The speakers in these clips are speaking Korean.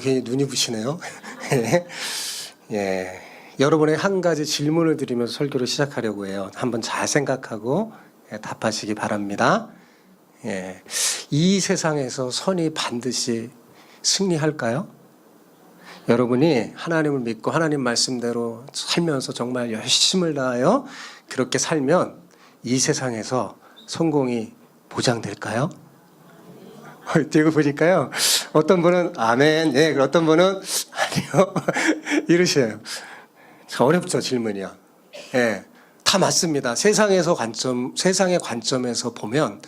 괜히 눈이 부시네요. 예, 여러분의 한 가지 질문을 드리면서 설교를 시작하려고 해요. 한번 잘 생각하고 답하시기 바랍니다. 이 세상에서 선이 반드시 승리할까요? 여러분이 하나님을 믿고 하나님 말씀대로 살면서 정말 열심을 다하여 그렇게 살면 이 세상에서 성공이 보장될까요? 이거 보니까요. 어떤 분은 아멘, 예, 어떤 분은 아니요. 이러셔요. 어렵죠, 질문이요. 예, 다 맞습니다. 세상의 관점에서 보면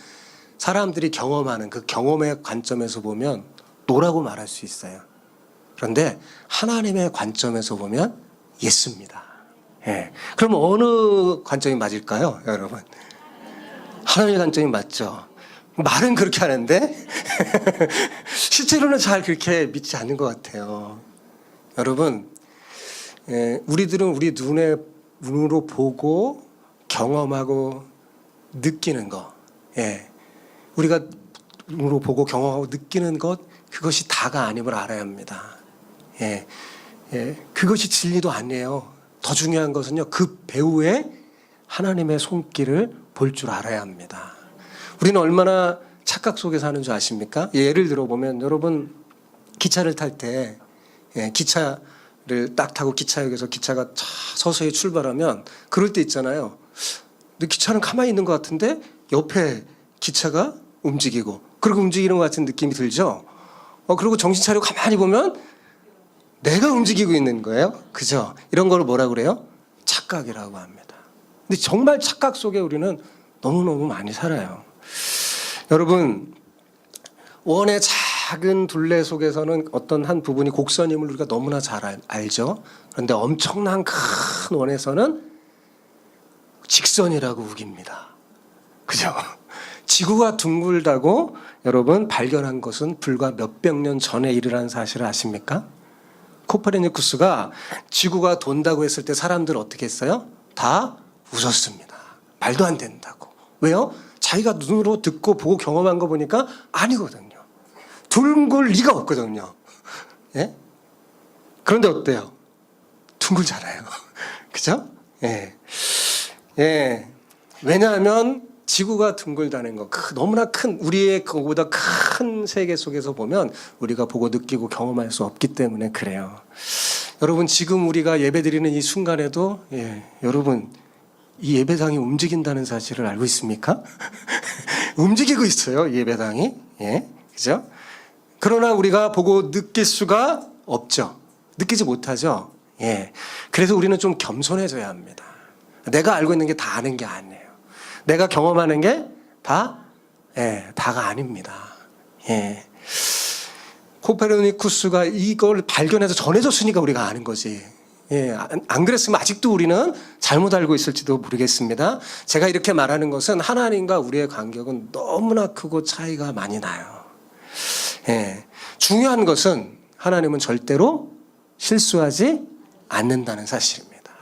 사람들이 경험하는 그 경험의 관점에서 보면 노라고 말할 수 있어요. 그런데 하나님의 관점에서 보면 예스입니다. 예. 그럼 어느 관점이 맞을까요, 여러분? 하나님의 관점이 맞죠. 말은 그렇게 하는데 실제로는 잘 그렇게 믿지 않는 것 같아요. 여러분, 우리들은 우리 눈으로 보고 경험하고 느끼는 것, 우리가 눈으로 보고 경험하고 느끼는 것, 그것이 다가 아님을 알아야 합니다. 그것이 진리도 아니에요. 더 중요한 것은요, 그 배후에 하나님의 손길을 볼 줄 알아야 합니다. 우리는 얼마나 착각 속에 사는 줄 아십니까? 예를 들어보면 여러분 기차를 탈 때 기차를 딱 타고 기차역에서 기차가 서서히 출발하면 그럴 때 있잖아요. 근데 기차는 가만히 있는 것 같은데 옆에 기차가 움직이고 그리고 움직이는 것 같은 느낌이 들죠? 그리고 정신 차리고 가만히 보면 내가 움직이고 있는 거예요. 그죠? 이런 걸 뭐라 그래요? 착각이라고 합니다. 근데 정말 착각 속에 우리는 너무너무 많이 살아요. 여러분, 원의 작은 둘레 속에서는 어떤 한 부분이 곡선임을 우리가 너무나 잘 알죠. 그런데 엄청난 큰 원에서는 직선이라고 우깁니다. 그죠? 지구가 둥글다고 여러분 발견한 것은 불과 몇백 년 전의 일이라는 사실을 아십니까? 코페르니쿠스가 지구가 돈다고 했을 때 사람들 어떻게 했어요? 다 웃었습니다. 말도 안 된다고. 왜요? 자기가 눈으로 듣고 보고 경험한 거 보니까 아니거든요. 둥글 리가 없거든요. 예? 그런데 어때요? 둥글잖아요. 그죠? 왜냐하면 지구가 둥글다는 거, 너무나 큰, 우리의 그거보다 큰 세계 속에서 보면 우리가 보고 느끼고 경험할 수 없기 때문에 그래요. 여러분, 지금 우리가 예배 드리는 이 순간에도, 여러분, 이 예배당이 움직인다는 사실을 알고 있습니까? 움직이고 있어요, 예배당이. 그죠? 그러나 우리가 보고 느낄 수가 없죠. 느끼지 못하죠. 그래서 우리는 좀 겸손해져야 합니다. 내가 알고 있는 게 다 아는 게 아니에요. 내가 경험하는 게 다가 아닙니다. 코페르니쿠스가 이걸 발견해서 전해줬으니까 우리가 아는 거지. 안 그랬으면 아직도 우리는 잘못 알고 있을지도 모르겠습니다. 제가 이렇게 말하는 것은 하나님과 우리의 간격은 너무나 크고 차이가 많이 나요. 중요한 것은 하나님은 절대로 실수하지 않는다는 사실입니다.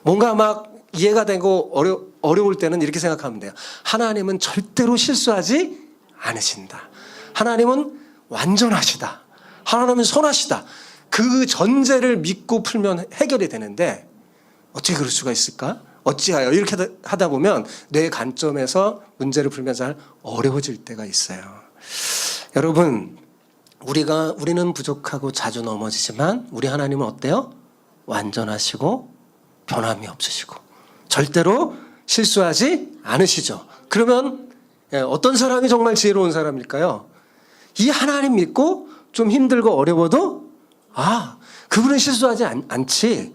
뭔가 막 이해가 되고 어려울 때는 이렇게 생각하면 돼요. 하나님은 절대로 실수하지 않으신다. 하나님은 완전하시다. 하나님은 선하시다. 그 전제를 믿고 풀면 해결이 되는데 어떻게 그럴 수가 있을까? 어찌하여? 이렇게 하다 보면 내 관점에서 문제를 풀면 잘 어려워질 때가 있어요. 여러분, 우리는 부족하고 자주 넘어지지만 우리 하나님은 어때요? 완전하시고 변함이 없으시고 절대로 실수하지 않으시죠. 그러면 어떤 사람이 정말 지혜로운 사람일까요? 이 하나님 믿고 좀 힘들고 어려워도 그분은 실수하지 않지.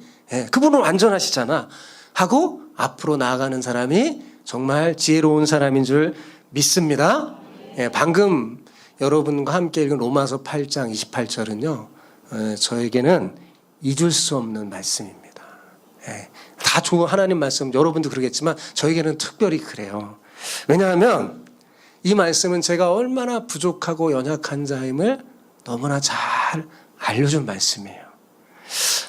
그분은 완전하시잖아. 하고 앞으로 나아가는 사람이 정말 지혜로운 사람인 줄 믿습니다. 방금 여러분과 함께 읽은 로마서 8장 28절은요. 저에게는 잊을 수 없는 말씀입니다. 다 좋은 하나님 말씀, 여러분도 그러겠지만 저에게는 특별히 그래요. 왜냐하면 이 말씀은 제가 얼마나 부족하고 연약한 자임을 너무나 잘 알려준 말씀이에요.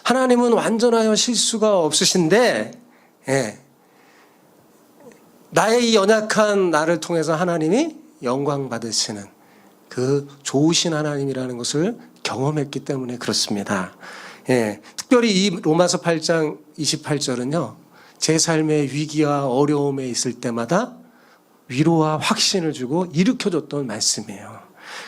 하나님은 완전하여 실수가 없으신데 나의 이 연약한 나를 통해서 하나님이 영광 받으시는 그 그 좋으신 하나님이라는 것을 경험했기 때문에 그렇습니다. 예, 특별히 이 로마서 8장 28절은요. 제 삶의 위기와 어려움에 있을 때마다 위로와 확신을 주고 일으켜줬던 말씀이에요.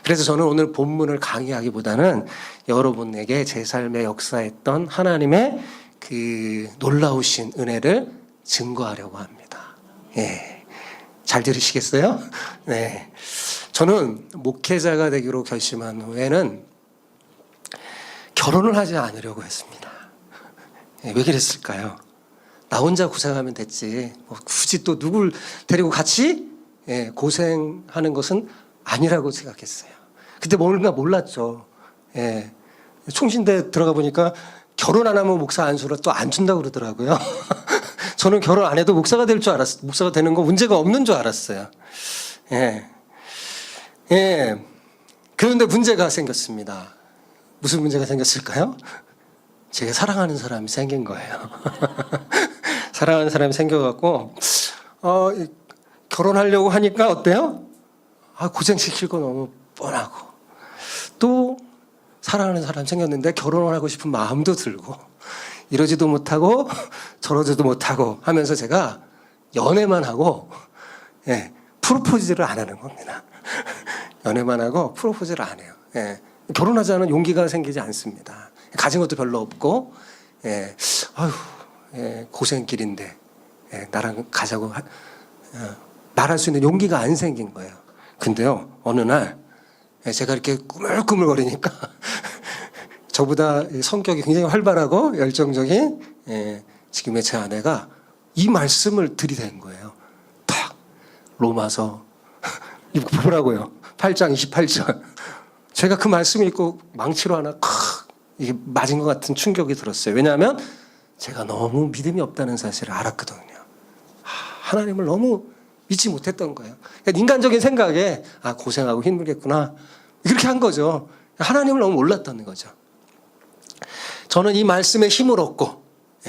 그래서 저는 오늘 본문을 강의하기보다는 여러분에게 제 삶에 역사했던 하나님의 그 놀라우신 은혜를 증거하려고 합니다. 예. 잘 들으시겠어요? 네. 저는 목회자가 되기로 결심한 후에는 결혼을 하지 않으려고 했습니다. 예, 왜 그랬을까요? 나 혼자 고생하면 됐지. 뭐 굳이 또 누굴 데리고 같이 고생하는 것은 아니라고 생각했어요. 그때 뭔가 몰랐죠. 예. 총신대 들어가 보니까 결혼 안 하면 목사 안수를 또 안 준다고 그러더라고요. 저는 결혼 안 해도 목사가 될 줄 알았어요. 목사가 되는 건 문제가 없는 줄 알았어요. 예. 예. 그런데 문제가 생겼습니다. 무슨 문제가 생겼을까요? 제가 사랑하는 사람이 생긴 거예요. 사랑하는 사람이 생겨갖고, 결혼하려고 하니까 어때요? 고생시킬 거 너무 뻔하고. 또, 사랑하는 사람 생겼는데 결혼을 하고 싶은 마음도 들고, 이러지도 못하고, 저러지도 못하고 하면서 제가 연애만 하고, 예, 프로포즈를 안 하는 겁니다. 연애만 하고 프로포즈를 안 해요. 예, 결혼하자는 용기가 생기지 않습니다. 가진 것도 별로 없고, 예, 예, 고생길인데, 예, 나랑 가자고 말할 수 있는 용기가 안 생긴 거예요. 근데요, 어느 날, 예, 제가 이렇게 꾸물꾸물거리니까, 저보다 성격이 굉장히 활발하고 열정적인, 예, 지금의 제 아내가 이 말씀을 들이댄 거예요. 탁! 로마서, 이거 보라고요. 8장 28절. 제가 그 말씀을 읽고 망치로 하나 이게 맞은 것 같은 충격이 들었어요. 왜냐하면 제가 너무 믿음이 없다는 사실을 알았거든요. 하나님을 너무 믿지 못했던 거예요. 그러니까 인간적인 생각에 고생하고 힘들겠구나 이렇게 한 거죠. 하나님을 너무 몰랐다는 거죠. 저는 이 말씀에 힘을 얻고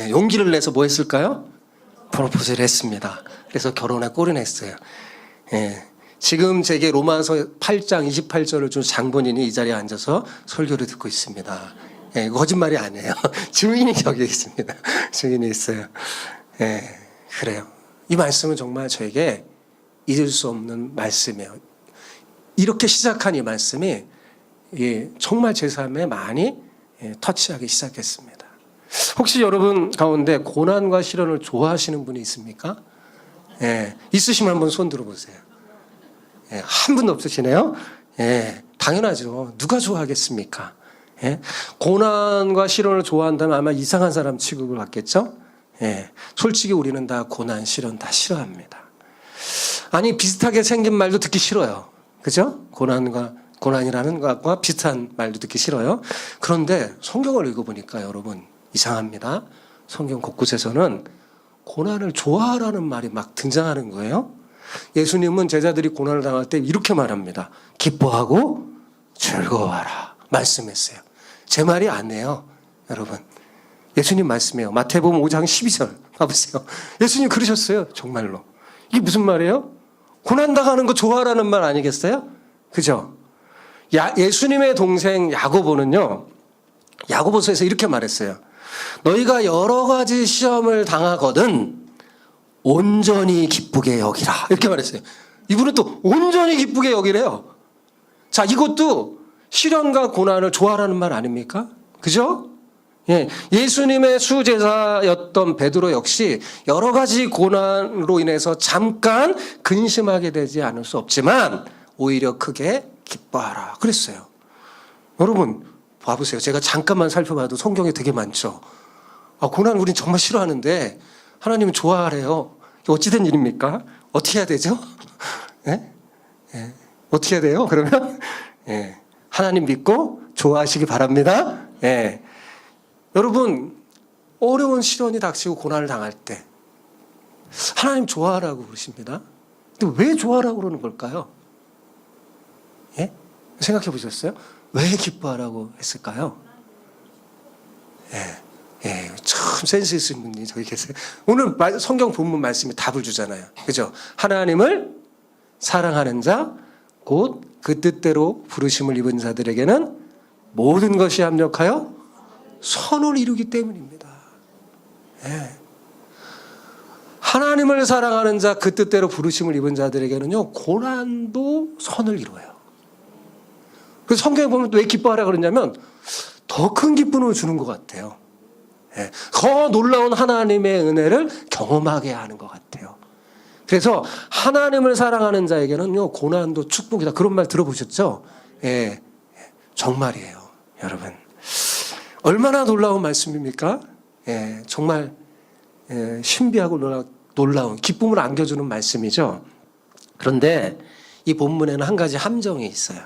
용기를 내서 뭐 했을까요? 프로포즈를 했습니다. 그래서 결혼에 꼴이 냈어요. 예. 지금 제게 로마서 8장 28절을 준 장본인이 이 자리에 앉아서 설교를 듣고 있습니다. 예, 거짓말이 아니에요. 증인이 여기 있습니다. 증인이 있어요. 예, 그래요. 이 말씀은 정말 저에게 잊을 수 없는 말씀이에요. 이렇게 시작한 이 말씀이 정말 제 삶에 많이 터치하기 시작했습니다. 혹시 여러분 가운데 고난과 시련을 좋아하시는 분이 있습니까? 예, 있으시면 한번 손 들어보세요. 예, 한 분도 없으시네요. 예, 당연하죠. 누가 좋아하겠습니까? 예, 고난과 시련을 좋아한다면 아마 이상한 사람 취급을 받겠죠? 예, 솔직히 우리는 다 고난, 시련 다 싫어합니다. 아니, 비슷하게 생긴 말도 듣기 싫어요. 그죠? 고난이라는 것과 비슷한 말도 듣기 싫어요. 그런데 성경을 읽어보니까 여러분, 이상합니다. 성경 곳곳에서는 고난을 좋아하라는 말이 막 등장하는 거예요. 예수님은 제자들이 고난을 당할 때 이렇게 말합니다. 기뻐하고 즐거워하라 말씀했어요. 제 말이 아니에요. 여러분, 예수님 말씀이에요. 마태복음 5장 12절 봐보세요. 예수님 그러셨어요. 정말로. 이게 무슨 말이에요? 고난 당하는 거 좋아하라는 말 아니겠어요? 그죠? 예수님의 동생 야고보는요, 야고보서에서 이렇게 말했어요. 너희가 여러 가지 시험을 당하거든 온전히 기쁘게 여기라 이렇게 말했어요. 이분은 또 온전히 기쁘게 여기래요. 자, 이것도 시련과 고난을 좋아하라는 말 아닙니까? 그죠? 예, 예수님의 수제자였던 베드로 역시 여러 가지 고난으로 인해서 잠깐 근심하게 되지 않을 수 없지만 오히려 크게 기뻐하라 그랬어요. 여러분 봐보세요. 제가 잠깐만 살펴봐도 성경에 되게 많죠. 고난 우린 정말 싫어하는데 하나님은 좋아하래요. 어찌된 일입니까? 어떻게 해야 되죠? 예? 예. 어떻게 해야 돼요? 그러면 예. 하나님 믿고 좋아하시기 바랍니다. 예. 여러분 어려운 시련이 닥치고 고난을 당할 때 하나님 좋아하라고 그러십니다. 근데 왜 좋아하라고 그러는 걸까요? 예? 생각해 보셨어요? 왜 기뻐하라고 했을까요? 예. 예, 참 센스 있으신 분이 저기 계세요. 오늘 성경 본문 말씀이 답을 주잖아요. 그죠? 하나님을 사랑하는 자 곧 그 뜻대로 부르심을 입은 자들에게는 모든 것이 합력하여 선을 이루기 때문입니다. 예. 하나님을 사랑하는 자, 그 뜻대로 부르심을 입은 자들에게는요, 고난도 선을 이루어요. 그래서 성경에 보면 왜 기뻐하라 그러냐면 더 큰 기쁨을 주는 것 같아요. 예. 더 놀라운 하나님의 은혜를 경험하게 하는 것 같아요. 그래서 하나님을 사랑하는 자에게는요, 고난도 축복이다. 그런 말 들어보셨죠? 예. 정말이에요, 여러분. 얼마나 놀라운 말씀입니까? 예. 정말 신비하고 놀라운 기쁨을 안겨주는 말씀이죠. 그런데 이 본문에는 한 가지 함정이 있어요.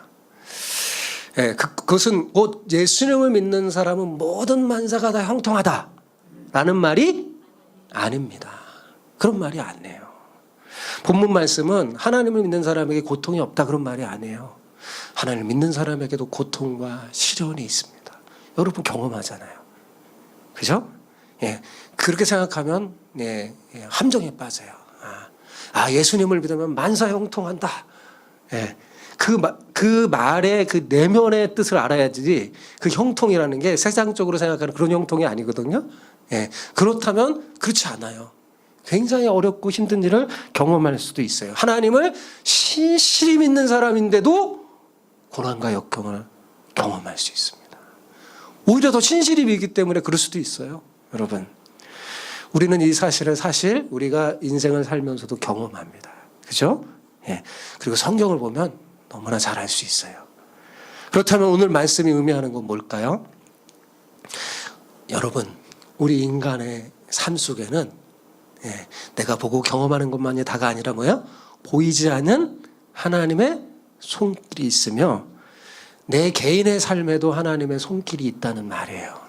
예, 그것은 곧 예수님을 믿는 사람은 모든 만사가 다 형통하다라는 말이 아닙니다. 그런 말이 아니에요. 본문 말씀은 하나님을 믿는 사람에게 고통이 없다 그런 말이 아니에요. 하나님을 믿는 사람에게도 고통과 시련이 있습니다. 여러분 경험하잖아요. 그죠? 예, 그렇게 생각하면 함정에 빠져요. 예수님을 믿으면 만사 형통한다. 예, 그 말의 그 내면의 뜻을 알아야지 그 형통이라는 게 세상적으로 생각하는 그런 형통이 아니거든요. 예, 그렇다면 그렇지 않아요. 굉장히 어렵고 힘든 일을 경험할 수도 있어요. 하나님을 신실히 믿는 사람인데도 고난과 역경을 경험할 수 있습니다. 오히려 더 신실히 믿기 때문에 그럴 수도 있어요. 여러분, 우리는 이 사실을 사실 우리가 인생을 살면서도 경험합니다. 그죠? 예. 그리고 성경을 보면 너무나 잘 알 수 있어요. 그렇다면 오늘 말씀이 의미하는 건 뭘까요? 여러분, 우리 인간의 삶 속에는 내가 보고 경험하는 것만이 다가 아니라 뭐야? 보이지 않는 하나님의 손길이 있으며 내 개인의 삶에도 하나님의 손길이 있다는 말이에요.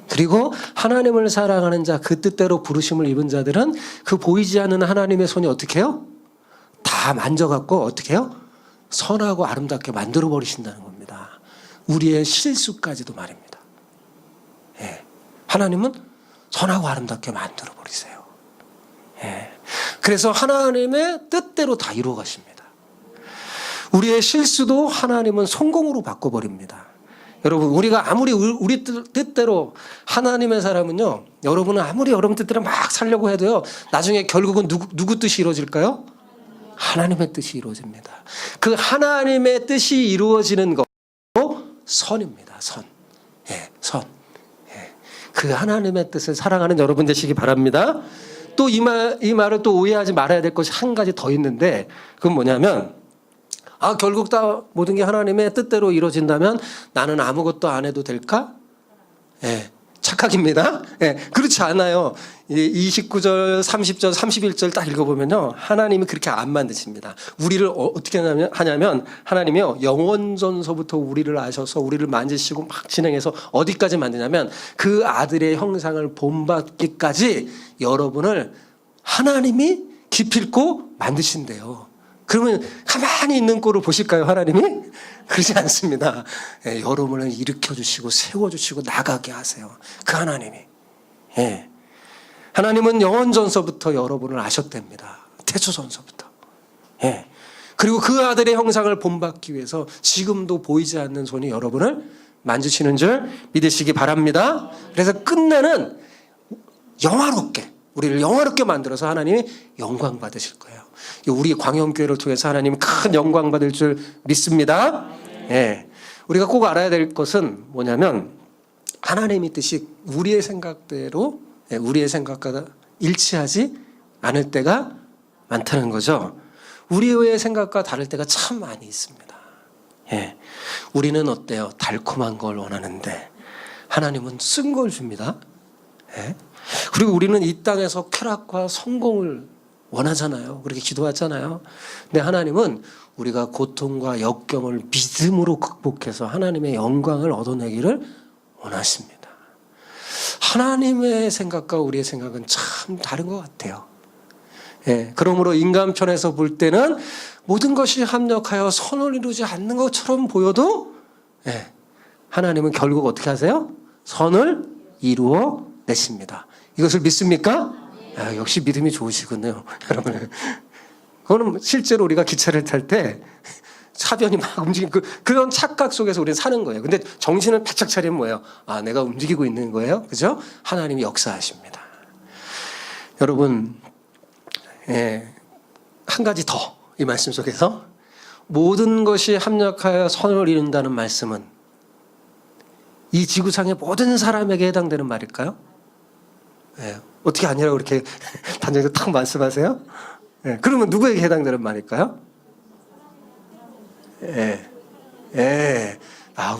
그리고 하나님을 사랑하는 자, 그 뜻대로 부르심을 입은 자들은 그 보이지 않는 하나님의 손이 어떻게 해요? 다 만져갖고 어떻게 해요? 선하고 아름답게 만들어 버리신다는 겁니다. 우리의 실수까지도 말입니다. 예. 하나님은 선하고 아름답게 만들어 버리세요. 예. 그래서 하나님의 뜻대로 다 이루어 가십니다. 우리의 실수도 하나님은 성공으로 바꿔버립니다. 여러분, 우리가 아무리 우리 뜻대로 하나님의 사람은요, 여러분은 아무리 여러분 뜻대로 막 살려고 해도요, 나중에 결국은 누구 뜻이 이루어질까요? 하나님의 뜻이 이루어집니다. 그 하나님의 뜻이 이루어지는 것도 선입니다. 선. 예, 선. 예. 그 하나님의 뜻을 사랑하는 여러분 되시기 바랍니다. 또 이 말을 또 오해하지 말아야 될 것이 한 가지 더 있는데, 그건 뭐냐면, 결국 다 모든 게 하나님의 뜻대로 이루어진다면 나는 아무것도 안 해도 될까? 예, 착각입니다. 예, 그렇지 않아요. 29절, 30절, 31절 딱 읽어보면요, 하나님이 그렇게 안 만드십니다. 우리를 어떻게 하냐면 하나님이요, 영원전서부터 우리를 아셔서 우리를 만지시고 막 진행해서 어디까지 만드냐면 그 아들의 형상을 본받기까지 여러분을 하나님이 기필코 만드신대요. 그러면 가만히 있는 꼴을 보실까요, 하나님이? 그러지 않습니다. 예, 여러분을 일으켜주시고 세워주시고 나가게 하세요. 그 하나님이. 예. 하나님은 영원전서부터 여러분을 아셨답니다. 태초전서부터. 예. 그리고 그 아들의 형상을 본받기 위해서 지금도 보이지 않는 손이 여러분을 만지시는 줄 믿으시기 바랍니다. 그래서 끝내는 영화롭게, 우리를 영화롭게 만들어서 하나님이 영광 받으실 거예요. 우리 광영교회를 통해서 하나님 큰 영광 받을 줄 믿습니다. 예. 우리가 꼭 알아야 될 것은 뭐냐면 하나님의 뜻이 우리의 생각대로, 우리의 생각과 일치하지 않을 때가 많다는 거죠. 우리의 생각과 다를 때가 참 많이 있습니다. 예. 우리는 어때요? 달콤한 걸 원하는데 하나님은 쓴 걸 줍니다. 예. 그리고 우리는 이 땅에서 쾌락과 성공을 원하잖아요. 그렇게 기도하잖아요. 근데 하나님은 우리가 고통과 역경을 믿음으로 극복해서 하나님의 영광을 얻어내기를 원하십니다. 하나님의 생각과 우리의 생각은 참 다른 것 같아요. 예, 그러므로 인간 편에서 볼 때는 모든 것이 합력하여 선을 이루지 않는 것처럼 보여도 하나님은 결국 어떻게 하세요? 선을 이루어 내십니다. 이것을 믿습니까? 역시 믿음이 좋으시군요, 여러분. 그거는 실제로 우리가 기차를 탈 때 사변이 막 움직이는 그런 착각 속에서 우리는 사는 거예요. 근데 정신을 바짝 차리면 뭐예요? 아, 내가 움직이고 있는 거예요. 그죠? 하나님이 역사하십니다. 여러분, 한 가지 더 이 말씀 속에서 모든 것이 합력하여 선을 이룬다는 말씀은 이 지구상의 모든 사람에게 해당되는 말일까요? 어떻게 아니라고 그렇게 단정해서 탁 말씀하세요? 그러면 누구에게 해당되는 말일까요?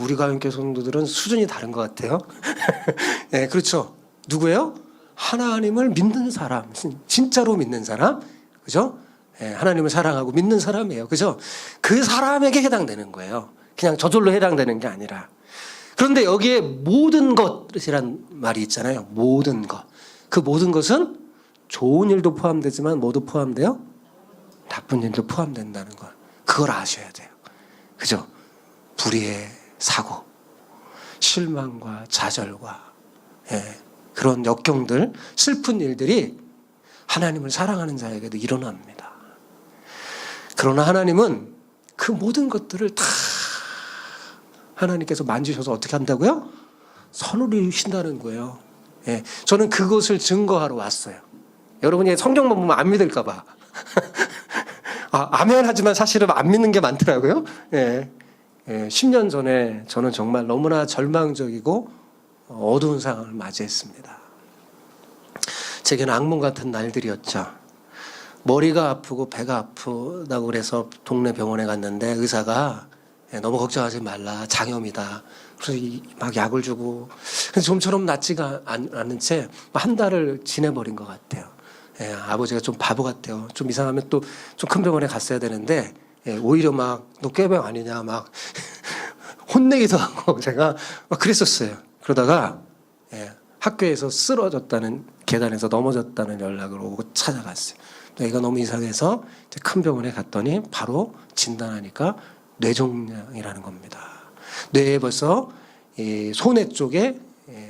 우리 가운데 성도들은 수준이 다른 것 같아요. 그렇죠. 누구예요? 하나님을 믿는 사람, 진짜로 믿는 사람, 그죠? 하나님을 사랑하고 믿는 사람이에요. 그죠? 그 사람에게 해당되는 거예요. 그냥 저절로 해당되는 게 아니라. 그런데 여기에 모든 것이란 말이 있잖아요. 모든 것. 그 모든 것은 좋은 일도 포함되지만 뭐도 포함돼요? 나쁜 일도 포함된다는 걸. 그걸 아셔야 돼요. 그죠? 불의의 사고, 실망과 좌절과 그런 역경들, 슬픈 일들이 하나님을 사랑하는 자에게도 일어납니다. 그러나 하나님은 그 모든 것들을 다 하나님께서 만지셔서 어떻게 한다고요? 선을 이루신다는 거예요. 저는 그것을 증거하러 왔어요. 여러분이 성경만 보면 안 믿을까 봐. 아멘 하지만 사실은 안 믿는 게 많더라고요. 10년 전에 저는 정말 너무나 절망적이고 어두운 상황을 맞이했습니다. 제게는 악몽 같은 날들이었죠. 머리가 아프고 배가 아프다고 그래서 동네 병원에 갔는데 의사가 너무 걱정하지 말라, 장염이다. 그래서 막 약을 주고, 근데 좀처럼 낫지가 않은 채 한 달을 지내버린 것 같아요. 아버지가 좀 바보 같아요. 좀 이상하면 또 좀 큰 병원에 갔어야 되는데 오히려 막 너 꾀병 아니냐 막 혼내기도 하고 제가 막 그랬었어요. 그러다가 학교에서 쓰러졌다는, 계단에서 넘어졌다는 연락을 오고 찾아갔어요. 애가 너무 이상해서 큰 병원에 갔더니 바로 진단하니까 뇌종양이라는 겁니다. 뇌에 벌써 이 소뇌 쪽에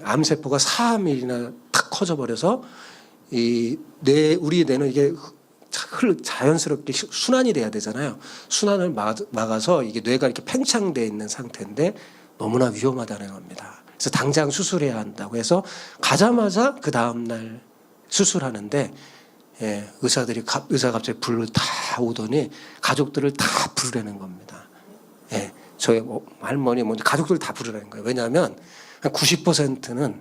암세포가 4mm나 탁 커져버려서 이 우리 뇌는 이게 자연스럽게 순환이 돼야 되잖아요. 순환을 막아서 이게 뇌가 이렇게 팽창되어 있는 상태인데 너무나 위험하다는 겁니다. 그래서 당장 수술해야 한다고 해서 가자마자 그 다음날 수술하는데 의사가 갑자기 불을 다 오더니 가족들을 다 부르라는 겁니다. 저희 할머니, 가족들 다 부르라는 거예요. 왜냐하면 한 90%는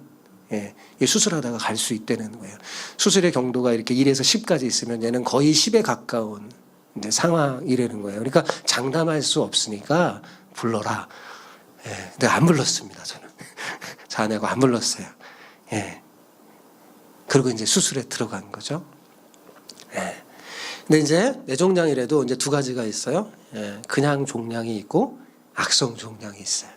수술하다가 갈 수 있다는 거예요. 수술의 경도가 이렇게 1에서 10까지 있으면 얘는 거의 10에 가까운 이제 상황이라는 거예요. 그러니까 장담할 수 없으니까 불러라. 근데 안 불렀습니다, 저는. 자네가 안 불렀어요. 그리고 이제 수술에 들어간 거죠. 근데 이제 뇌종양이라도 이제 두 가지가 있어요. 그냥 종양이 있고 악성 종양이 있어요.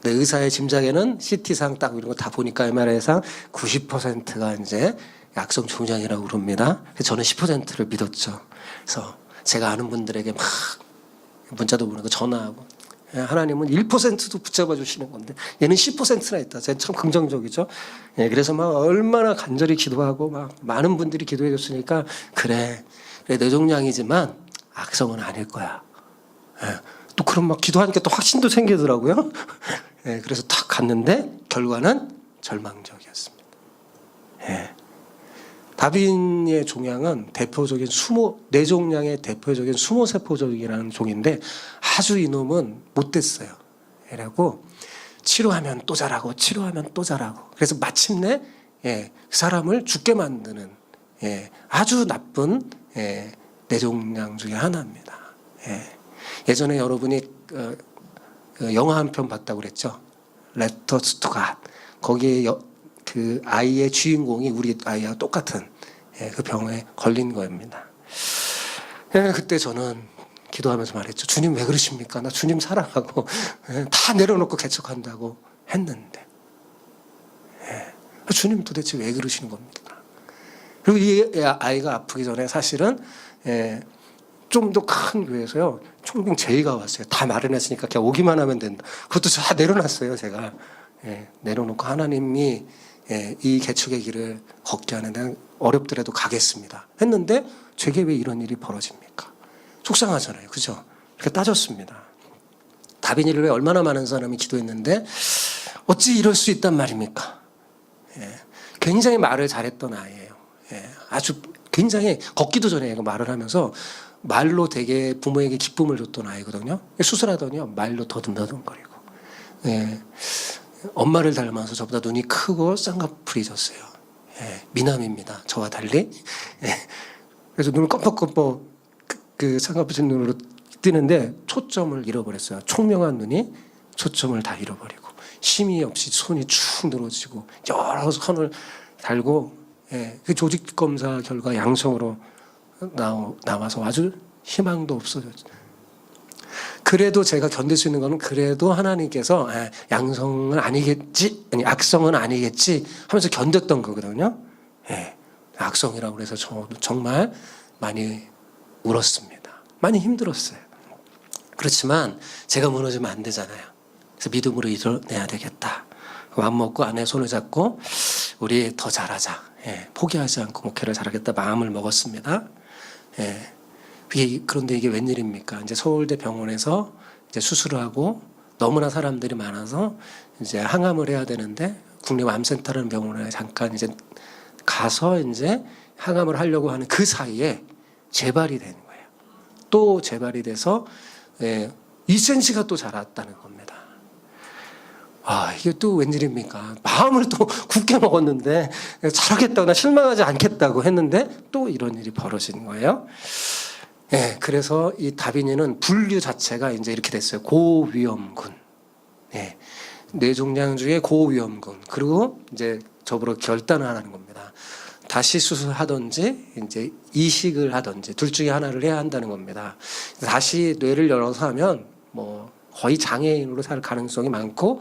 근데 의사의 짐작에는 CT상 딱 이런 거 다 보니까 MRI상 90%가 이제 악성 종양이라고 그럽니다. 그래서 저는 10%를 믿었죠. 그래서 제가 아는 분들에게 막 문자도 보내고 전화하고, 하나님은 1%도 붙잡아 주시는 건데 얘는 10%나 있다. 제가 참 긍정적이죠. 그래서 막 얼마나 간절히 기도하고 막 많은 분들이 기도해 줬으니까 그래 뇌종양이지만 악성은 아닐 거야. 또 그럼 막 기도하니까 또 확신도 생기더라고요. 그래서 탁 갔는데 결과는 절망적이었습니다. 다빈의 종양은 대표적인 뇌종양의 대표적인 수모세포종이라는 종인데 아주 이놈은 못됐어요. 그래갖고 치료하면 또 자라고 치료하면 또 자라고, 그래서 마침내 그 사람을 죽게 만드는 아주 나쁜 뇌종양 중에 하나입니다. 예전에 여러분이 영화 한 편 봤다고 그랬죠. 레터스 투 갓. 거기에 그 아이의 주인공이 우리 아이와 똑같은 그 병에 걸린 겁니다. 그때 저는 기도하면서 말했죠. 주님 왜 그러십니까? 나 주님 사랑하고 다 내려놓고 개척한다고 했는데 주님 도대체 왜 그러시는 겁니까? 그리고 이 아이가 아프기 전에 사실은 좀 더 큰 교회에서요 총병 제의가 왔어요. 다 마련했으니까 그냥 오기만 하면 된다. 그것도 다 내려놨어요. 제가 내려놓고 하나님이 이 개척의 길을 걷게 하는 데는 어렵더라도 가겠습니다 했는데 제게 왜 이런 일이 벌어집니까? 속상하잖아요. 그죠? 그렇게 따졌습니다. 다빈이를 왜 얼마나 많은 사람이 기도했는데 어찌 이럴 수 있단 말입니까? 예. 굉장히 말을 잘했던 아이예요. 예. 아주 굉장히 걷기도 전에 말을 하면서 말로 되게 부모에게 기쁨을 줬던 아이거든요. 수술하더니요 말로 더듬더듬거리고. 예. 엄마를 닮아서 저보다 눈이 크고 쌍꺼풀이 졌어요. 예. 미남입니다. 저와 달리. 예. 그래서 눈을 껌뻑껌뻑 그 쌍꺼풀 눈으로 뜨는데 초점을 잃어버렸어요. 총명한 눈이 초점을 다 잃어버리고 쉼이 없이 손이 축 늘어지고 여러 선을 달고, 예. 그 조직 검사 결과 양성으로 나와서 아주 희망도 없어졌죠. 그래도 제가 견딜 수 있는 거는 그래도 하나님께서 양성은 아니겠지, 아니 악성은 아니겠지 하면서 견뎠던 거거든요. 예. 악성이라고 그래서 저도 정말 많이 울었습니다. 많이 힘들었어요. 그렇지만 제가 무너지면 안 되잖아요. 그래서 믿음으로 이뤄내야 되겠다. 마음 먹고 아내 손을 잡고 우리 더 잘하자. 예. 포기하지 않고 목회를 잘하겠다 마음을 먹었습니다. 예. 그런데 이게 웬일입니까? 이제 서울대 병원에서 이제 수술을 하고 너무나 사람들이 많아서 이제 항암을 해야 되는데 국립암센터라는 병원에 잠깐 이제 가서 이제 항암을 하려고 하는 그 사이에 재발이 되는 거예요. 또 재발이 돼서 2cm가 또 자랐다는 겁니다. 아, 이게 또 웬일입니까? 마음을 또 굳게 먹었는데 잘하겠다고 나 실망하지 않겠다고 했는데 또 이런 일이 벌어진 거예요. 예, 그래서 이 다빈이는 분류 자체가 이제 이렇게 됐어요. 고위험군. 예, 뇌종양 중에 고위험군. 그리고 이제 저보러 결단을 하라는 겁니다. 다시 수술하든지 이제 이식을 하든지 둘 중에 하나를 해야 한다는 겁니다. 다시 뇌를 열어서 하면 뭐 거의 장애인으로 살 가능성이 많고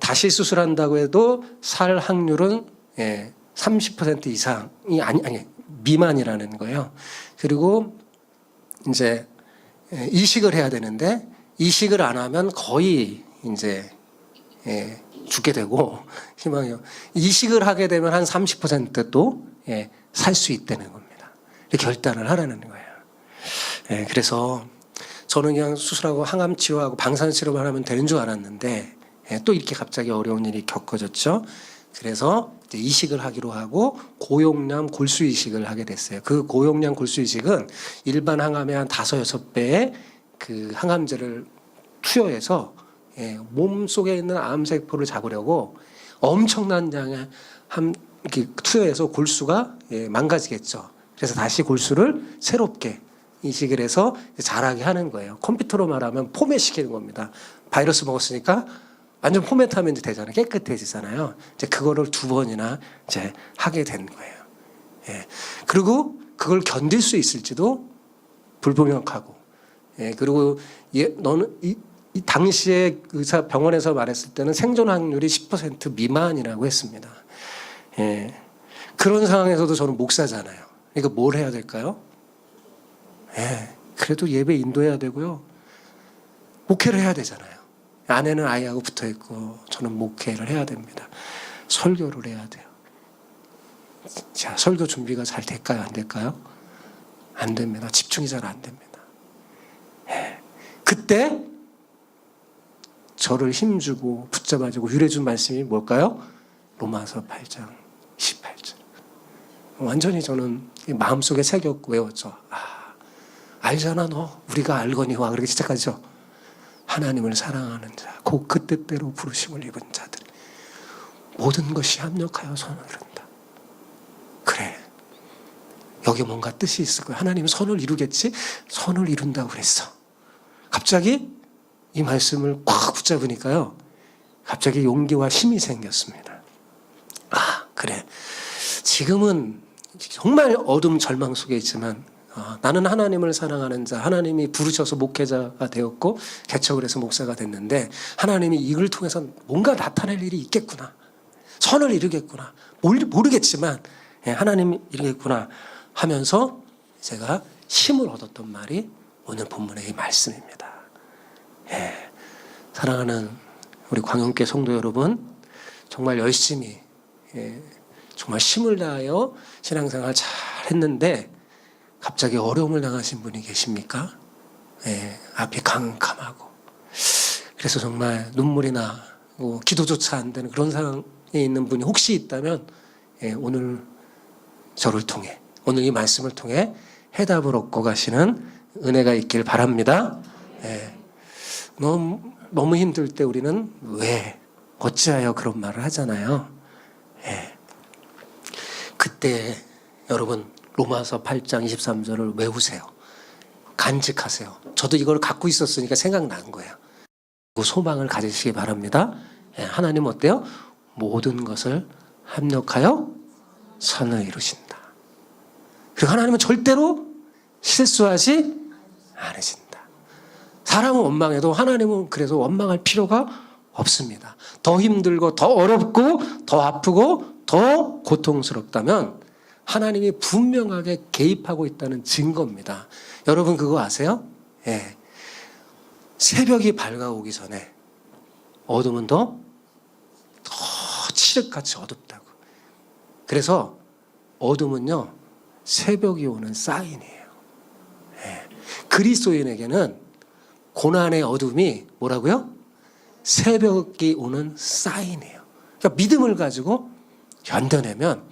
다시 수술한다고 해도 살 확률은 30% 이상이 아니 미만이라는 거예요. 그리고 이제 이식을 해야 되는데 이식을 안 하면 거의 이제 죽게 되고 희망이요. 이식을 하게 되면 한 30%도 살 수 있다는 겁니다. 이렇게 결단을 하라는 거예요. 그래서 저는 그냥 수술하고 항암 치료하고 방사선 치료만 하면 되는 줄 알았는데 또 이렇게 갑자기 어려운 일이 겪어졌죠. 그래서 이제 이식을 하기로 하고 고용량 골수 이식을 하게 됐어요. 그 고용량 골수 이식은 일반 항암의 한 5-6배의 그 항암제를 투여해서 몸 속에 있는 암세포를 잡으려고 엄청난 양의 이렇게 투여해서 골수가 망가지겠죠. 그래서 다시 골수를 새롭게 이식을 해서 자라게 하는 거예요. 컴퓨터로 말하면 포맷시키는 겁니다. 바이러스 먹었으니까 완전 포맷하면 이제 되잖아요. 깨끗해지잖아요. 이제 그거를 2번이나 이제 하게 된 거예요. 예. 그리고 그걸 견딜 수 있을지도 불분명하고, 그리고 너는 이 당시에 의사 병원에서 말했을 때는 생존 확률이 10% 미만이라고 했습니다. 예. 그런 상황에서도 저는 목사잖아요. 그러니까 뭘 해야 될까요? 그래도 예배 인도해야 되고요. 목회를 해야 되잖아요. 아내는 아이하고 붙어 있고 저는 목회를 해야 됩니다. 설교를 해야 돼요. 자, 설교 준비가 잘 될까요? 안 될까요? 안 됩니다. 집중이 잘 안 됩니다. 그때 저를 힘주고 붙잡아주고 위로해준 말씀이 뭘까요? 로마서 8장 28절. 완전히 저는 마음속에 새겼고 외웠죠. 알잖아 너 우리가 알거니와 그렇게 시작하죠. 하나님을 사랑하는 자, 곧 그 뜻대로 부르심을 입은 자들 모든 것이 합력하여 선을 이룬다. 그래, 여기 뭔가 뜻이 있을 거야. 하나님은 선을 이루겠지? 선을 이룬다고 그랬어. 갑자기 이 말씀을 꽉 붙잡으니까요, 갑자기 용기와 힘이 생겼습니다. 그래, 지금은 정말 어둠 절망 속에 있지만 나는 하나님을 사랑하는 자, 하나님이 부르셔서 목회자가 되었고 개척을 해서 목사가 됐는데 하나님이 이걸 통해서 뭔가 나타낼 일이 있겠구나, 선을 이루겠구나, 모르겠지만 하나님이 이루겠구나 하면서 제가 힘을 얻었던 말이 오늘 본문의 이 말씀입니다. 사랑하는 우리 광영교회 성도 여러분, 정말 열심히 정말 힘을 다하여 신앙생활 잘 했는데 갑자기 어려움을 당하신 분이 계십니까? 앞이 캄캄하고, 그래서 정말 눈물이 나고 기도조차 안 되는 그런 상황에 있는 분이 혹시 있다면 오늘 저를 통해, 오늘 이 말씀을 통해 해답을 얻고 가시는 은혜가 있길 바랍니다. 너무 힘들 때 우리는 왜, 어찌하여 그런 말을 하잖아요. 그때 여러분 로마서 8장 23절을 외우세요. 간직하세요. 저도 이걸 갖고 있었으니까 생각난 거예요. 그 소망을 가지시기 바랍니다. 하나님 어때요? 모든 것을 합력하여 선을 이루신다. 그리고 하나님은 절대로 실수하지 않으신다. 사람은 원망해도 하나님은 그래서 원망할 필요가 없습니다. 더 힘들고 더 어렵고 더 아프고 더 고통스럽다면 하나님이 분명하게 개입하고 있다는 증거입니다. 여러분 그거 아세요? 새벽이 밝아오기 전에 어둠은 더 칠흑같이 어둡다고. 그래서 어둠은요, 새벽이 오는 사인이에요. 그리스도인에게는 고난의 어둠이 뭐라고요? 새벽이 오는 사인이에요. 그러니까 믿음을 가지고 견뎌내면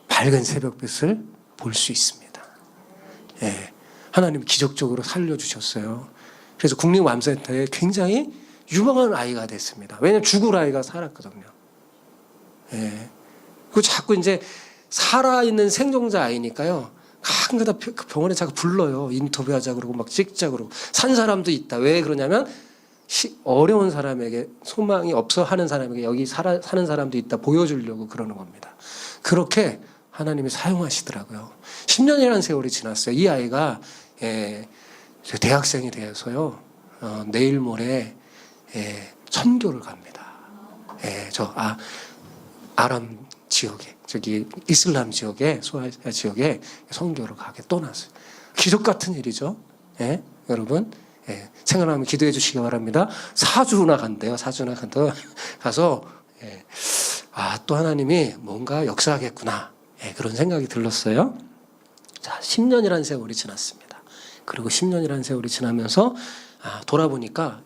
밝은 새벽빛을 볼 수 있습니다. 하나님 기적적으로 살려주셨어요. 그래서 국립암센터에 굉장히 유명한 아이가 됐습니다. 왜냐하면 죽을 아이가 살았거든요. 그 자꾸 이제 살아있는 생존자 아이니까요. 가끔가다 병원에 자꾸 불러요. 인터뷰하자 그러고 막 찍자 그러고. 산 사람도 있다. 왜 그러냐면 어려운 사람에게, 소망이 없어 하는 사람에게 여기 사는 사람도 있다 보여주려고 그러는 겁니다. 그렇게 하나님이 사용하시더라고요. 10년이라는 세월이 지났어요. 이 아이가 대학생이 되어서요. 내일 모레 선교를 갑니다. 아람 지역에, 저기 이슬람 지역에, 소아시아 지역에 선교를 가게 떠났어요. 기적 같은 일이죠. 여러분 생각나면 기도해 주시기 바랍니다. 4주나 간대요. 4주나 가서 또 하나님이 뭔가 역사하겠구나, 그런 생각이 들었어요. 자, 10년이라는 세월이 지났습니다. 그리고 10년이라는 세월이 지나면서 돌아보니까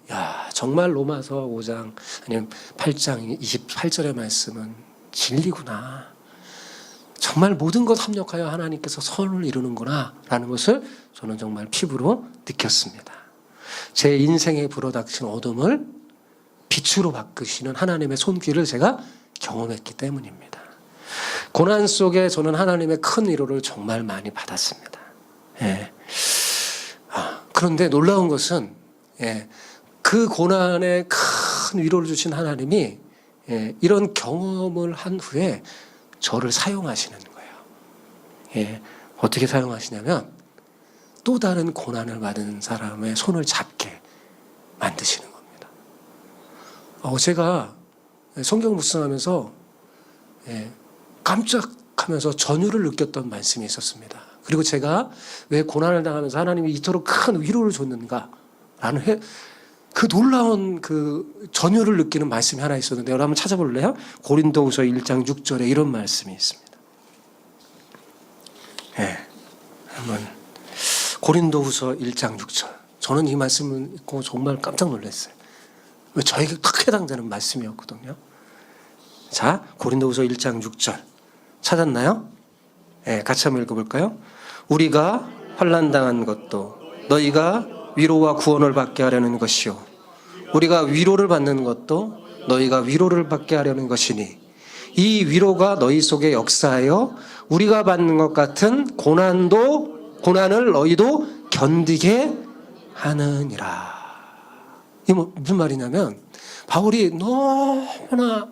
정말 로마서 5장 아니면 8장 28절의 말씀은 진리구나. 정말 모든 것 합력하여 하나님께서 선을 이루는구나 라는 것을 저는 정말 피부로 느꼈습니다. 제 인생에 불어닥친 어둠을 빛으로 바꾸시는 하나님의 손길을 제가 경험했기 때문입니다. 고난 속에 저는 하나님의 큰 위로를 정말 많이 받았습니다. 그런데 놀라운 것은 그 고난에 큰 위로를 주신 하나님이 이런 경험을 한 후에 저를 사용하시는 거예요. 어떻게 사용하시냐면 또 다른 고난을 받은 사람의 손을 잡게 만드시는 겁니다. 제가 성경 묵상하면서 깜짝하면서 전율을 느꼈던 말씀이 있었습니다. 그리고 제가 왜 고난을 당하면서 하나님이 이토록 큰 위로를 줬는가라는 그 놀라운 그 전율을 느끼는 말씀이 하나 있었는데, 여러분 한번 찾아볼래요? 고린도후서 1장 6절에 이런 말씀이 있습니다. 한번 고린도후서 1장 6절. 저는 이 말씀을 읽고 정말 깜짝 놀랐어요. 왜 저에게 딱 해당되는 말씀이었거든요. 자, 고린도후서 1장 6절 찾았나요? 같이 한번 읽어볼까요? 우리가 환난당한 것도 너희가 위로와 구원을 받게 하려는 것이요, 우리가 위로를 받는 것도 너희가 위로를 받게 하려는 것이니 이 위로가 너희 속에 역사하여 우리가 받는 것 같은 고난을 너희도 견디게 하느니라. 이게 무슨 말이냐면 바울이 너무나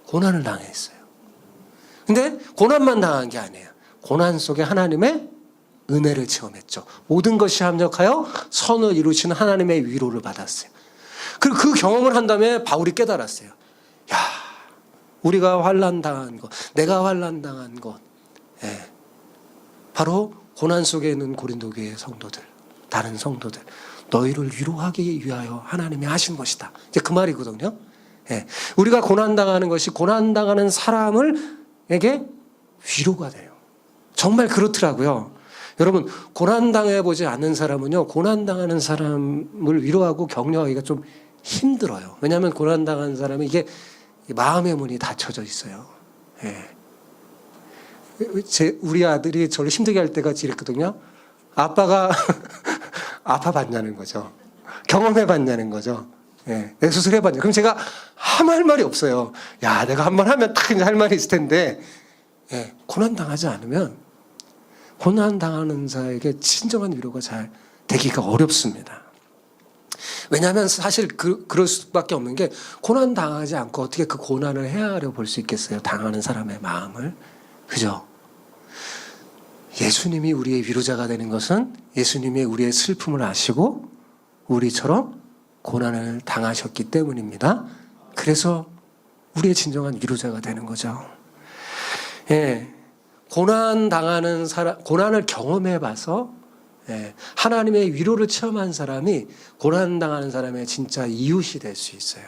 고난을 당했어요. 근데 고난만 당한 게 아니에요. 고난 속에 하나님의 은혜를 체험했죠. 모든 것이 합력하여 선을 이루시는 하나님의 위로를 받았어요. 그리고 그 경험을 한 다음에 바울이 깨달았어요. 우리가 환난당한 것, 내가 환난당한 것, 바로 고난 속에 있는 고린도 교회의 성도들, 다른 성도들, 너희를 위로하기 위하여 하나님이 하신 것이다. 이제 그 말이거든요. 우리가 고난당하는 것이 고난당하는 사람에게 위로가 돼요. 정말 그렇더라고요. 여러분, 고난당해 보지 않는 사람은요, 고난당하는 사람을 위로하고 격려하기가 좀 힘들어요. 왜냐하면 고난당한 사람은 이게 마음의 문이 닫혀져 있어요. 예. 우리 아들이 저를 힘들게 할 때가 이랬거든요. 아빠가 아파봤냐는 거죠. 경험해봤냐는 거죠. 예. 내 수술해봤냐. 그럼 제가 할 말이 없어요. 야, 내가 한 번 하면 딱 할 말이 있을 텐데, 예. 고난당하지 않으면 고난당하는 자에게 진정한 위로가 잘 되기가 어렵습니다. 왜냐하면 사실 그럴 수밖에 없는 게 고난당하지 않고 어떻게 그 고난을 헤아려 볼 수 있겠어요. 당하는 사람의 마음을. 그죠? 예수님이 우리의 위로자가 되는 것은 예수님이 우리의 슬픔을 아시고 우리처럼 고난을 당하셨기 때문입니다. 그래서 우리의 진정한 위로자가 되는 거죠. 예. 고난 당하는 사람, 고난을 경험해 봐서 하나님의 위로를 체험한 사람이 고난 당하는 사람의 진짜 이웃이 될 수 있어요.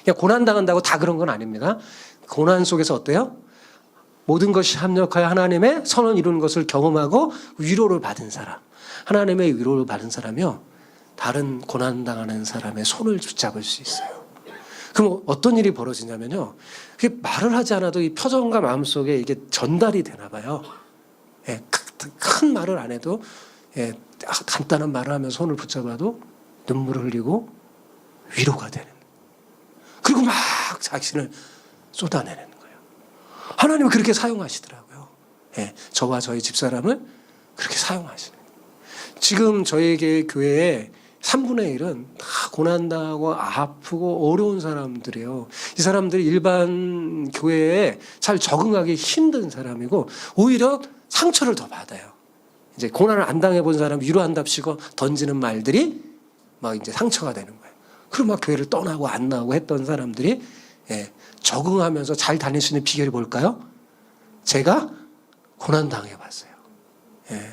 그냥 고난 당한다고 다 그런 건 아닙니다. 고난 속에서 어때요? 모든 것이 합력하여 하나님의 선을 이루는 것을 경험하고 위로를 받은 사람, 하나님의 위로를 받은 사람이요, 다른 고난 당하는 사람의 손을 붙잡을 수 있어요. 그럼 어떤 일이 벌어지냐면요, 그게 말을 하지 않아도 이 표정과 마음속에 이게 전달이 되나 봐요. 예, 큰 말을 안 해도, 예, 간단한 말을 하면서 손을 붙잡아도 눈물을 흘리고 위로가 되는. 그리고 막 자신을 쏟아내는 거예요. 하나님은 그렇게 사용하시더라고요. 예, 저와 저희 집사람을 그렇게 사용하시는 거예요. 지금 저에게 교회에 3분의 1은 다 고난당하고 아프고 어려운 사람들이에요. 이 사람들이 일반 교회에 잘 적응하기 힘든 사람이고 오히려 상처를 더 받아요. 이제 고난을 안 당해본 사람 위로한답시고 던지는 말들이 막 이제 상처가 되는 거예요. 그럼 막 교회를 떠나고 안 나오고 했던 사람들이, 예, 적응하면서 잘 다닐 수 있는 비결이 뭘까요? 제가 고난 당해봤어요. 예.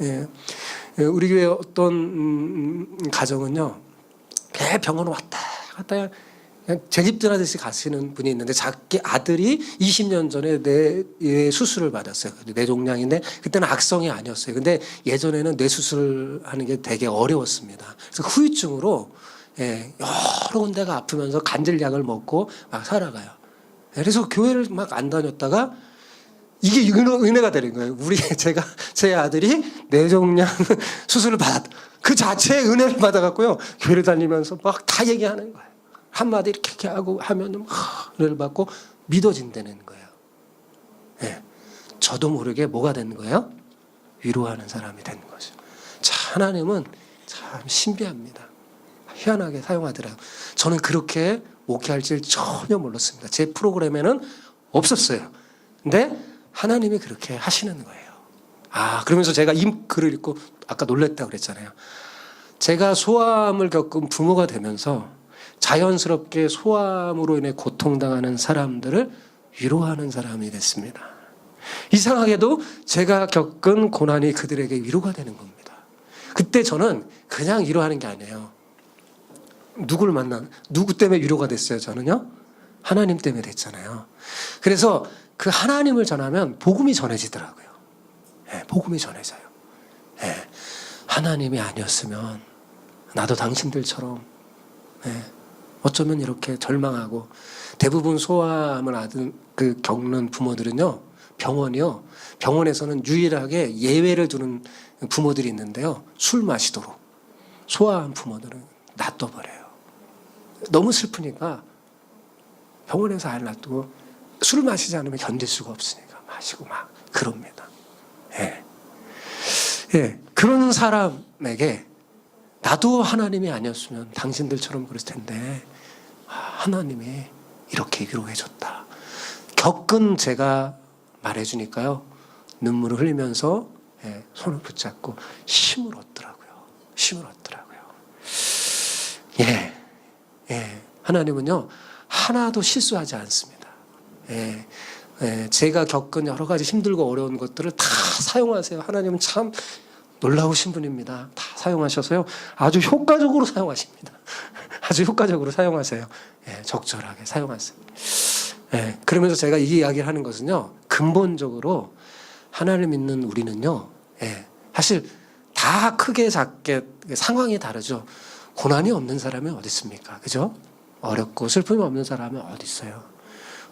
예. 우리 교회 어떤 가정은요, 배 병원 왔다 갔다 그냥 제 집 드나듯이 가시는 분이 있는데 자기 아들이 20년 전에 뇌 수술을 받았어요. 뇌종양인데 그때는 악성이 아니었어요. 근데 예전에는 뇌 수술하는 게 되게 어려웠습니다. 그래서 후유증으로, 예, 여러 군데가 아프면서 간질약을 먹고 막 살아가요. 그래서 교회를 막 안 다녔다가 이게 은혜가 되는 거예요. 제 아들이 뇌종양 수술을 그 자체의 은혜를 받아갖고요, 교회를 다니면서 막 다 얘기하는 거예요. 한마디 이렇게 하고 하면은 은혜를 받고 믿어진다는 거예요. 예. 저도 모르게 뭐가 되는 거예요? 위로하는 사람이 되는 거죠. 자, 하나님은 참 신비합니다. 희한하게 사용하더라고요. 저는 그렇게 목회할 줄 전혀 몰랐습니다. 제 프로그램에는 없었어요. 근데 하나님이 그렇게 하시는 거예요. 그러면서 제가 이 글을 읽고 아까 놀랬다고 그랬잖아요. 제가 소아암을 겪은 부모가 되면서 자연스럽게 소아암으로 인해 고통당하는 사람들을 위로하는 사람이 됐습니다. 이상하게도 제가 겪은 고난이 그들에게 위로가 되는 겁니다. 그때 저는 그냥 위로하는 게 아니에요. 누구 때문에 위로가 됐어요, 저는요? 하나님 때문에 됐잖아요. 그래서 그 하나님을 전하면 복음이 전해지더라고요. 예, 복음이 전해져요. 예, 하나님이 아니었으면 나도 당신들처럼, 예, 어쩌면 이렇게 절망하고, 대부분 소아암을 겪는 부모들은요, 병원에서는 유일하게 예외를 두는 부모들이 있는데요, 술 마시도록 소아암 부모들은 놔둬버려요. 너무 슬프니까 병원에서 아이를 놔두고 술을 마시지 않으면 견딜 수가 없으니까 마시고 막 그럽니다. 예. 예. 그런 사람에게 나도 하나님이 아니었으면 당신들처럼 그랬을 텐데 하나님이 이렇게 위로해줬다. 겪은 제가 말해주니까요, 눈물을 흘리면서, 예, 손을 붙잡고 힘을 얻더라고요. 예. 예. 하나님은요, 하나도 실수하지 않습니다. 예. 예. 제가 겪은 여러 가지 힘들고 어려운 것들을 다 사용하세요. 하나님은 참 놀라우신 분입니다. 다 사용하셔서요, 아주 효과적으로 사용하십니다. 아주 효과적으로 사용하세요. 예, 적절하게 사용하세요. 예, 그러면서 제가 이 이야기를 하는 것은요, 근본적으로 하나님 믿는 우리는요, 예, 사실 다 크게 작게 상황이 다르죠. 고난이 없는 사람이 어디 있습니까? 그죠? 어렵고 슬픔이 없는 사람이 어디 있어요?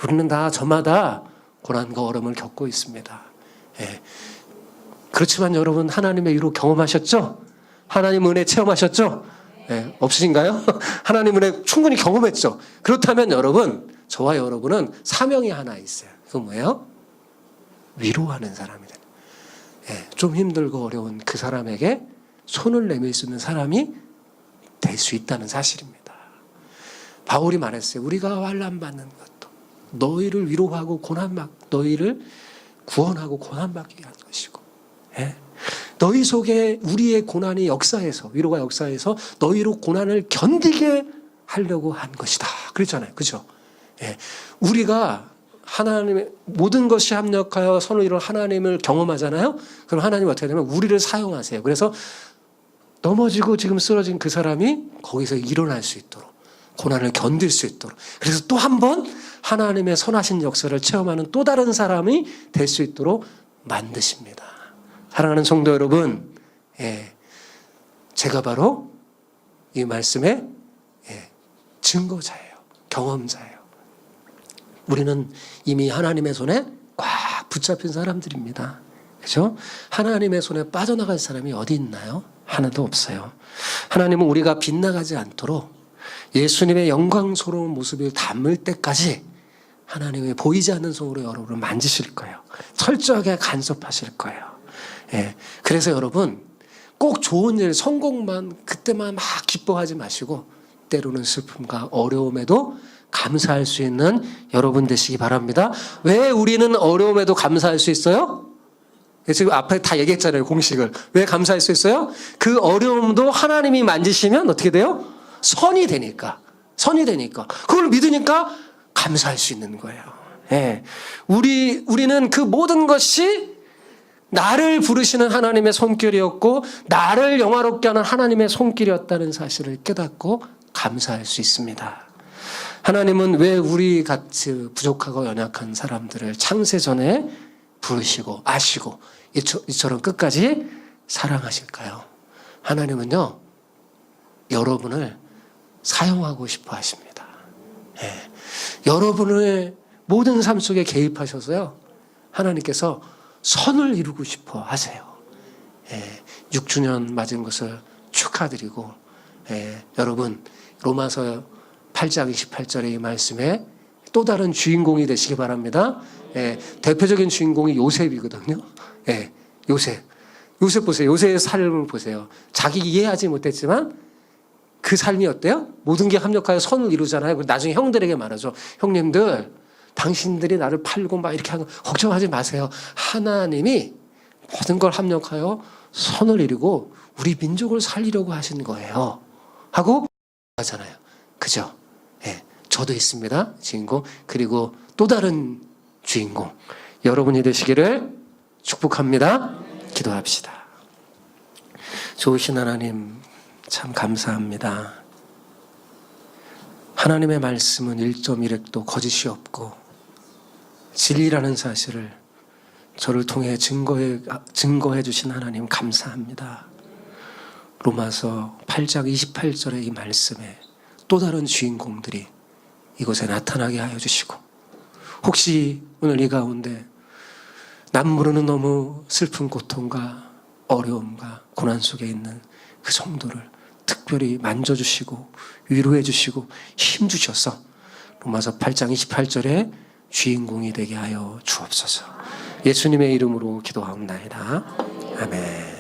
우리는 다 저마다 고난과 어려움을 겪고 있습니다. 예. 그렇지만 여러분 하나님의 위로 경험하셨죠? 하나님 은혜 체험하셨죠? 예. 없으신가요? 하나님 은혜 충분히 경험했죠? 그렇다면 여러분, 저와 여러분은 사명이 하나 있어요. 그건 뭐예요? 위로하는 사람이 되는. 예. 좀 힘들고 어려운 그 사람에게 손을 내밀 수 있는 사람이 될 수 있다는 사실입니다. 바울이 말했어요. 우리가 환난받는 것도 너희를 위로하고 너희를 구원하고 고난받게 위한 것이고, 예? 너희 속에 우리의 고난이 역사해서, 위로가 역사해서 너희로 고난을 견디게 하려고 한 것이다. 그랬잖아요. 그죠? 예. 우리가 하나님의 모든 것이 합력하여 선을 이룬 하나님을 경험하잖아요. 그럼 하나님은 어떻게 되냐면 우리를 사용하세요. 그래서 넘어지고 지금 쓰러진 그 사람이 거기서 일어날 수 있도록, 고난을 견딜 수 있도록, 그래서 또 한 번 하나님의 선하신 역사를 체험하는 또 다른 사람이 될 수 있도록 만드십니다. 사랑하는 성도 여러분, 예, 제가 바로 이 말씀의 증거자예요. 경험자예요. 우리는 이미 하나님의 손에 꽉 붙잡힌 사람들입니다. 그렇죠? 하나님의 손에 빠져나갈 사람이 어디 있나요? 하나도 없어요. 하나님은 우리가 빗나가지 않도록 예수님의 영광스러운 모습을 담을 때까지 하나님의 보이지 않는 손으로 여러분을 만지실 거예요. 철저하게 간섭하실 거예요. 예. 그래서 여러분 꼭 좋은 일, 성공만 그때만 막 기뻐하지 마시고 때로는 슬픔과 어려움에도 감사할 수 있는 여러분 되시기 바랍니다. 왜 우리는 어려움에도 감사할 수 있어요? 지금 앞에 다 얘기했잖아요. 공식을. 왜 감사할 수 있어요? 그 어려움도 하나님이 만지시면 어떻게 돼요? 선이 되니까. 그걸 믿으니까 감사할 수 있는 거예요. 예. 우리는 그 모든 것이 나를 부르시는 하나님의 손길이었고 나를 영화롭게 하는 하나님의 손길이었다는 사실을 깨닫고 감사할 수 있습니다. 하나님은 왜 우리 같이 부족하고 연약한 사람들을 창세전에 부르시고 아시고 이처럼 끝까지 사랑하실까요? 하나님은요, 여러분을 사용하고 싶어 하십니다. 예. 여러분의 모든 삶 속에 개입하셔서요, 하나님께서 선을 이루고 싶어 하세요. 예. 6주년 맞은 것을 축하드리고, 여러분, 로마서 8장 28절의 이 말씀에 또 다른 주인공이 되시기 바랍니다. 대표적인 주인공이 요셉이거든요. 요셉 보세요. 요셉의 삶을 보세요. 자기 이해하지 못했지만 그 삶이 어때요? 모든 게 합력하여 선을 이루잖아요. 나중에 형들에게 말하죠. 형님들, 당신들이 나를 팔고 막 이렇게 하는 거 걱정하지 마세요. 하나님이 모든 걸 합력하여 선을 이루고 우리 민족을 살리려고 하신 거예요. 하고 하잖아요. 그죠? 예, 저도 있습니다. 주인공. 그리고 또 다른 주인공. 여러분이 되시기를 축복합니다. 기도합시다. 좋으신 하나님, 참 감사합니다. 하나님의 말씀은 1.1획도 거짓이 없고 진리라는 사실을 저를 통해 증거해 주신 하나님 감사합니다. 로마서 8장 28절의 이 말씀에 또 다른 주인공들이 이곳에 나타나게 하여 주시고, 혹시 오늘 이 가운데 남 모르는 너무 슬픈 고통과 어려움과 고난 속에 있는 그 성도를 특별히 만져주시고 위로해 주시고 힘 주셔서 로마서 8장 28절에 주인공이 되게 하여 주옵소서. 예수님의 이름으로 기도하옵나이다. 아멘.